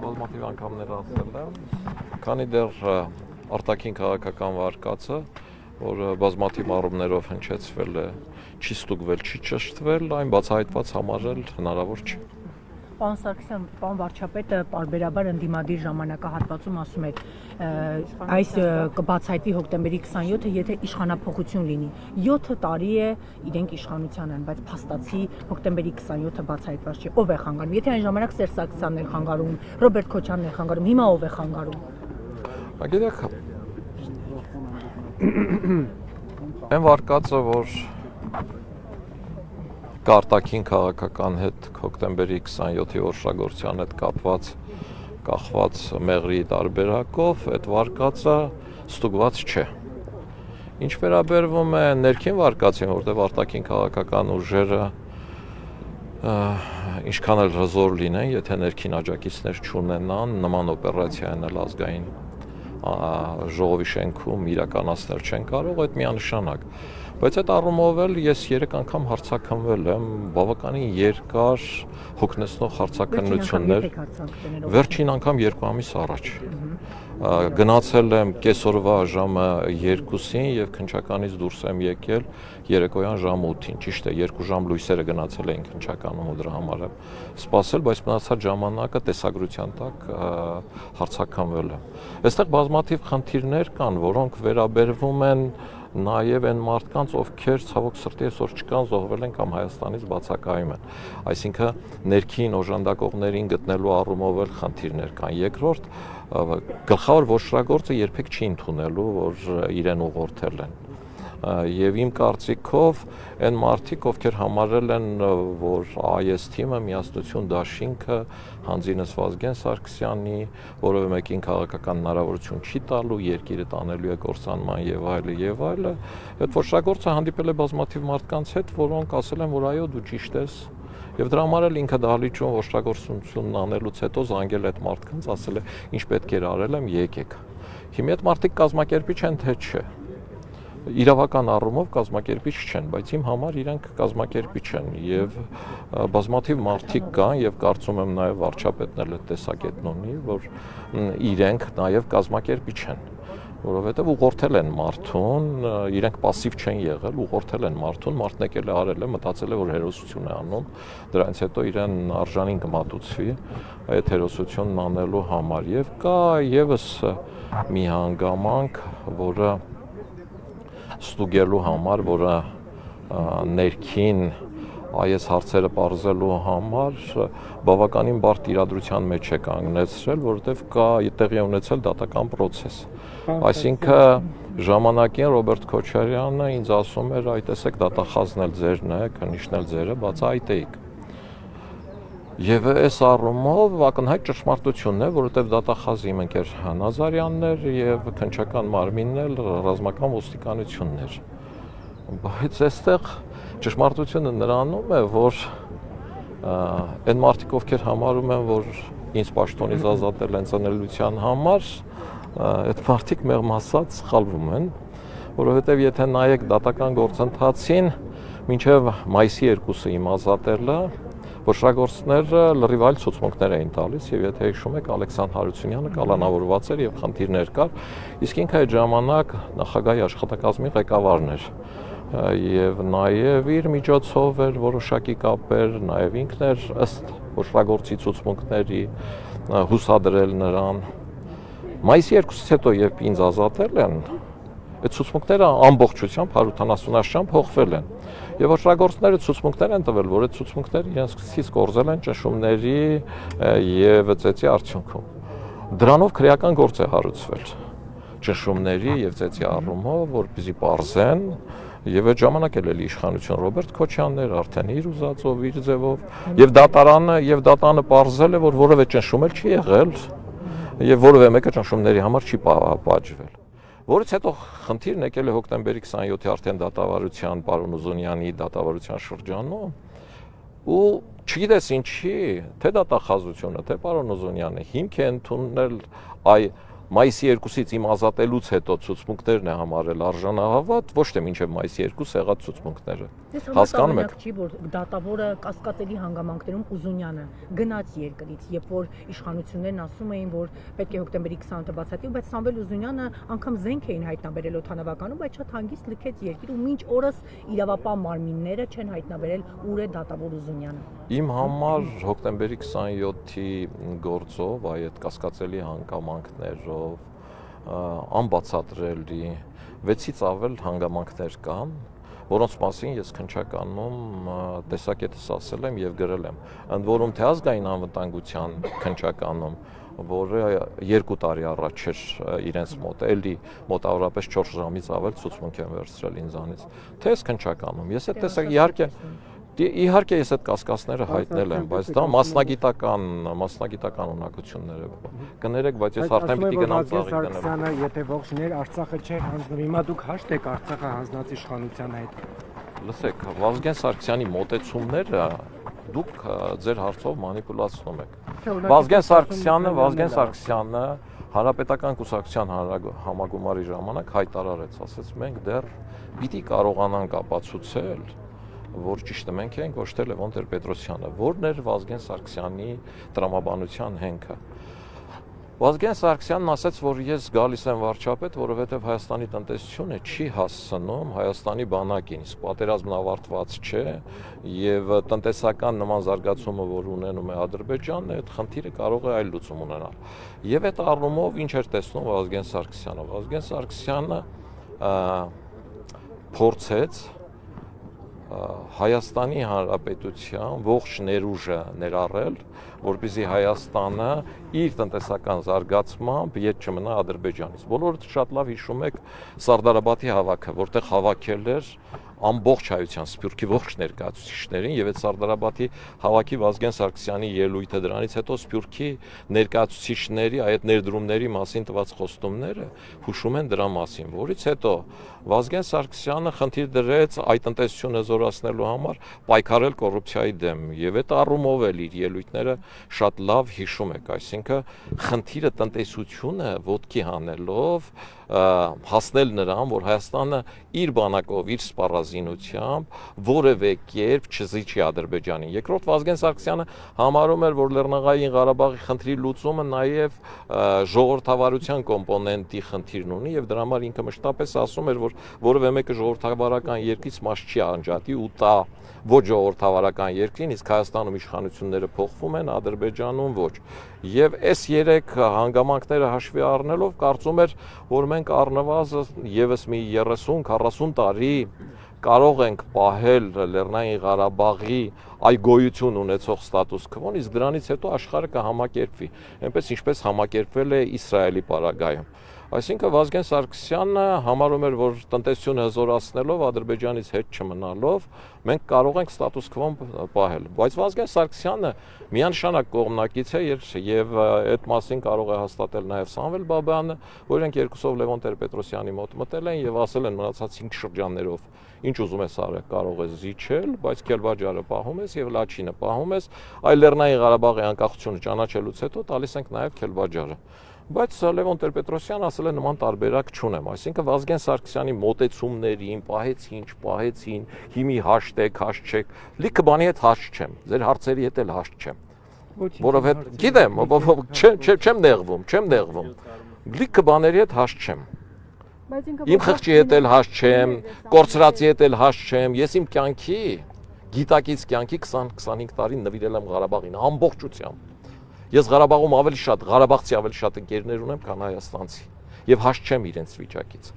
բազմաթիվ անգամներ ասել եմ, քանի դեռ արտաքին քաղաքական վարկածը, որ բազմաթիվ առումներով հնչեցվել է, չի ստուգվել, չի ճշտվել, այն բացահայտված համարել հնարավոր չի։ Պարոն Սարգսյան, պարոն վարչապետը պարբերաբար ընդդիմադիր ժամանակահատվածում ասում էր, այս կբացահայտվի հոկտեմբերի 27-ը, եթե իշխանափոխություն լինի։ 7 տարի է իրենք իշխանության են, բայց փաստացի հոկտեմբերի 27-ը բացահայտված չի։ Ով է խանգարում։ Եթե այն ժամանակ Սերժ Սարգսյանն էր խանգարում, Ռոբերտ Քոչարյանն էր խանգարում, հիմա ով է խանգարում։ Գիտեք, այն վարկածը, որ արտաքին քաղաքական հետ հոկտեմբերի 27-ի օժտագործության հետ կախված մեղրի տարբերակով այդ վարկածը ստուգված չէ։ Ինչ վերաբերվում է ներքին վարկածին, որտեղ արտաքին քաղաքական ուժերը ինչքան էլ հզոր լինեն, եթե ներքին աջակիցներ չունենան, նման օպերացիա անել ազգային ժողովի շենքում իրականացնել չեն կարող, այդ միանշանակ։ Բայց այդ առումով էլ ես 3 անգամ հարցաքննվել եմ, բավականին երկար հոգնեցնող հարցաքննություններ, վերջին անգամ 2 ամիս առաջ։ Գնացել եմ կեսօրվա ժամը 2-ին եւ քննչականից դուրս եմ եկել երեկոյան ժամը 8-ին։ Ճիշտ է, 2 ժամ լույսերը գնացել էին քննչականում ու դրա համար եմ սպասել, բայց մնացած ժամանակը տեսագրության տակ հարցաքննվել եմ։ Այստեղ բազմաթիվ խնդիրներ կան, որոնք վերաբերվում են նաև այն մարդկանց, ովքեր ցավոք սրտի այսօր չկան, զոհվել են կամ Հայաստանից բացակայում են։ Այսինքն ներքին օժանդակողներին գտնելու առումով էլ խնդիրներ կան։ Երկրորդ, գլխավոր ոչռագործը երբեք չի ընդունելու, որ իրեն ուղղորդել են։ Եվ իմ կարծիքով այն մարդիկ, ովքեր համարել են, որ AES թիմը, Միասնություն դաշինքը հանձինս Վազգեն Սարգսյանի, որևէ մեկին քաղաքական հնարավորություն չի տալու, երկիրը տանելու է կործանման եւ այլը, այդ ոչռագործը հանդիպել է բազմաթիվ մարդկանց հետ, որոնք ասել են, որ այո, դու ճիշտ ես, եւ դրա համար էլ ինքը դահլիճում ոչռագործությունն անելուց հետո զանգել այդ մարդկանց, ասել է, ինչ պետք էր արել եմ, եկեք։ Հիմա այդ մարդիկ կազմակերպիչ են, թե չէ։ Իրավական առումով կազմակերպիչ չեն, բայց իմ համար իրենք կազմակերպիչ են եւ բազմաթիվ մարդիկ կան եւ կարծում եմ նաեւ վարչապետն էլ այդ տեսակետն ունի, որ իրենք նաեւ կազմակերպիչ են, որովհետեւ ուղղորդել են մարդուն, իրենք пассив չեն եղել, ուղղորդել են մարդուն, մարդն եկել է արել է, մտածել է, որ հերոսություն է անում, դրանից հետո իրեն արժանին կմատուցվի այդ հերոսությունն անելու համար եւ կա եւս մի հանգամանք, որը ստուգելու համար, որը ներքին այս հարցերը պարզելու համար բավականին բարդ իրադրության մեջ է կանգնեցրել, որովհետև կա տեղի ունեցել դատական process։ Այսինքն ժամանակին Ռոբերտ Քոչարյանը ինձ ասում էր, այ տեսեք դատախազն էլ ձերն է, քննիչն էլ ձերը, բացահայտեիք։ Եվ այս առումով ակնհայտ ճշմարտությունն է, որովհետև դատախազը իմ ընկեր Նազարյանն էր եւ քննչական մարմինն էլ ռազմական ոստիկանությունն էր։ Բայց այստեղ ճշմարտությունը նրանում է, որ այն մարդիկ, ովքեր համարում են, որ ինձ պաշտոնից ազատել են ծնելիության համար, այդ մարդիկ մեղմ ասած սխալվում են, որովհետև եթե նայեք դատական գործընթացին, մինչև մայիսի 2-ը իմ ազատելը ոչռագործները լրիվ այլ ցուցմունքներ էին տալիս եւ եթե հիշում եք Ալեքսանդր Հարությունյանը կալանավորված էր եւ խնդիրներ կար, իսկ ինքը այդ ժամանակ նախագահի աշխատակազմի ղեկավարն էր եւ նաեւ իր միջոցով էր որոշակի կապեր, նաեւ ինքն էր ըստ ոչռագործի ցուցմունքների հուսադրել նրան։ Մայիսի 2-ից հետո երբ ինձ ազատել են, այդ ցուցմունքները ամբողջությամբ 170-աշրջան փոխվել են։ Եվ ոչռագործները ցուցմունքներ են տվել, որ այդ ցուցմունքները իրենց սկսից կորզել են ճնշումների եւ ծեծի արդյունքում։ Դրանով քրեական գործ է հարուցվել ճնշումների եւ ծեծի առումով, որպեսզի պարզեն եւ այդ ժամանակ էլ իշխանություն Ռոբերտ Քոչյանն էր, արդեն իր ուզածով, իր ձևով եւ դատանը պարզել է, որ որևէ ճնշում էլ չի եղել եւ որևէ մեկը ճնշումների համար չի պատժվել։ Որից հետո խնդիրն եկել է հոկտեմբերի 27-ի արդեն դատավարության պարոն Ուզունյանի դատավարության շրջանում ու չգիտես ինչի, թե դատախազությունը, թե պարոն Ուզունյանը հիմք է ընդունել մայիսի 2-ից իմ ազատելուց հետո ցուցմունքներն է համարել արժանահավատ, ոչ թե մինչև մայիսի 2 եղած ցուցմունքները։ Հասկանում եք։ Չի, որ դատավորը կասկածելի հանգամանքներում Ուզունյանը գնաց երկրից, երբ որ իշխանություններն ասում էին, որ պետք է հոկտեմբերի 20-ը բացատրի, բայց Սամվել Ուզունյանը անգամ զենք էին հայտնաբերել օդանավականում, բայց շատ հանգիստ լքեց երկիր ու մինչ օրս իրավապահ մարմինները չեն հայտնաբերել ուր է դատավոր Ուզունյանը։ Իմ համար հոկտեմբերի 27-ի գործով, այդ կասկածելի հանգամանքներով, անբացատրելի 6-ից ավել հանգամանքներ կան, որոնց մասին ես քննչականում տեսակետս ասել եմ եւ գրել եմ։ Ընդ որում թե ազգային անվտանգության քննչականում, որը 2 տարի առաջ էր իրենց մոտ, էլի մոտավորապես 4 ժամից ավել ցուցմունք են վերցրել ինձանից։ Թե ես քննչականում, ես այդ տեսակ իհարկե ես այդ կասկածները հայտնել եմ, բայց դա մասնագիտական ունակություններ է։ Կներեք, բայց ես արդեն պիտի գնամ ծաղիկ դնեմ։ Եթե ողջներ Արցախը չէր հանձնում, հիմա դուք հաշտ եք Արցախը հանձնած իշխանության հետ։ Լսեք, Վազգեն Սարգսյանի մոտեցումները դուք ձեր հարցով մանիպուլացնում եք։ Վազգեն Սարգսյանը Հանրապետական կուսակցության համագումարի ժամանակ հայտարարեց, ասեց մենք դեռ պիտի կարողանանք ապացուցել, որ ճիշտը մենք ենք, ոչ թե Լևոն Տեր-Պետրոսյանը, որն էր Վազգեն Սարգսյանի տրամաբանության հենքը։ Վազգեն Սարգսյանն ասաց, որ ես գալիս եմ վարչապետ, որովհետև Հայաստանի տնտեսությունը չի հասցնում Հայաստանի բանակին, իսկ պատերազմն ավարտված չէ եւ տնտեսական նման զարգացումը, որ ունենում է Ադրբեջանն, այդ խնդիրը կարող է այլ լուծում ունենալ։ Եվ այդ առումով ինչ էր տեսնում Վազգեն Սարգսյանը։ Վազգեն Սարգսյանը փորձեց Հայաստանի Հանրապետության ողջ ներուժը ներառել, որպեսզի Հայաստանը իր տնտեսական զարգացմամբ ետ չմնա Ադրբեջանից։ Բոլորդ շատ լավ հիշում եք Սարդարաբադի հավաքը, որտեղ հավաքել էր ամբողջ հայության Սփյուռքի ողջ ներկայացուցիչներին եւ այդ Սարդարաբադի հավաքի Վազգեն Սարգսյանի ելույթը դրանից հետո Սփյուռքի ներկայացուցիչների այդ ներդրումների մասին տված խոստումները հուշում են դրա մասին, որից հետո Վազգեն Սարգսյանը խնդիր դրեց այդ տնտեսությունը զորացնելու համար պայքարել կոռուպցիայի դեմ եւ այդ առումով էլ իր ելույթները շատ լավ հիշում եք, այսինքն խնդիրը տնտեսությունը ոտքի հանելով հասնել նրան, որ Հայաստանը իր բանակով, իր սպառազինությամբ որևէ կերպ չզիջի Ադրբեջանին։ Երկրորդ Վազգեն Սարգսյանը համարում էր, որ Լեռնային Ղարաբաղի խնդրի լուծումը նաև ժողովրդավարության կոմպոնենտի խնդիրն ունի եւ դրա համար ինքը մշտապես ասում էր, որ որևէ մեկը ժողովրդավարական երկրից մաս չի անջատի ու տա ոչ ժողովրդավարական երկրին, իսկ Հայաստանում իշխանությունները փոխվում են, Ադրբեջանում ոչ։ Եվ այս 3 հանգամանքները հաշվի առնելով կարծում էր, որ մենք առնվազն եւս մի 30-40 տարի կարող ենք պահել Լեռնային Ղարաբաղի այ գոյություն ունեցող ստատուս քվոն, իսկ դրանից հետո աշխարհը կհամակերպվի, այնպես ինչպես համակերպվել է Իսրայելի պարագայում։ Այսինքն Վազգեն Սարգսյանը համարում էր, որ տնտեսությունը հզորացնելով, Ադրբեջանից հետ չմնալով, մենք կարող ենք ստատուս քվոն պահել։ Բայց Վազգեն Սարգսյանը միանշանակ կողմնակից է եւ այդ մասին կարող է հաստատել նաեւ Սամվել Բաբայանը, որ իրենք երկուսով Լևոն Տեր-Պետրոսյանի մոտ մտել են եւ ասել են մնացած 5 շրջաններով ինչ ուզում ես արել, կարող ես զիջել, բայց Քելվաջարը պահում ես եւ Լաչինը պահում ես, այլ Լեռնային Ղարաբաղի անկախությունը ճանաչելուց հետո տալիս ենք նաեւ Քելվաջարը։ Բայց Լևոն Տեր-Պետրոսյանը ասել է նման տարբերակ չունեմ, այսինքն Վազգեն Սարգսյանի մոտեցումներին պահեցին, չպահեցին, հիմի հաշտեք, հաշտ չեք, լիքը բանի հետ հաշտ չեմ, ձեր հարցերի հետ էլ հաշտ չեմ։ Որովհետեւ գիտեմ, չեմ նեղվում, լիքը բաների հետ հաշտ չեմ։ Իմ խղճի հետ էլ հաշտ չեմ, կորցրածի հետ էլ հաշտ չեմ, ես իմ կյանքի, գիտակից կյանքի 20-25 տարին նվիրել եմ Ղարաբաղին, ամբողջությամբ։ Ես Ղարաբաղում Ղարաբաղցի ավելի շատ ընկերներ ունեմ, քան հայաստանցի, եւ հաշտ չեմ իրենց վիճակից։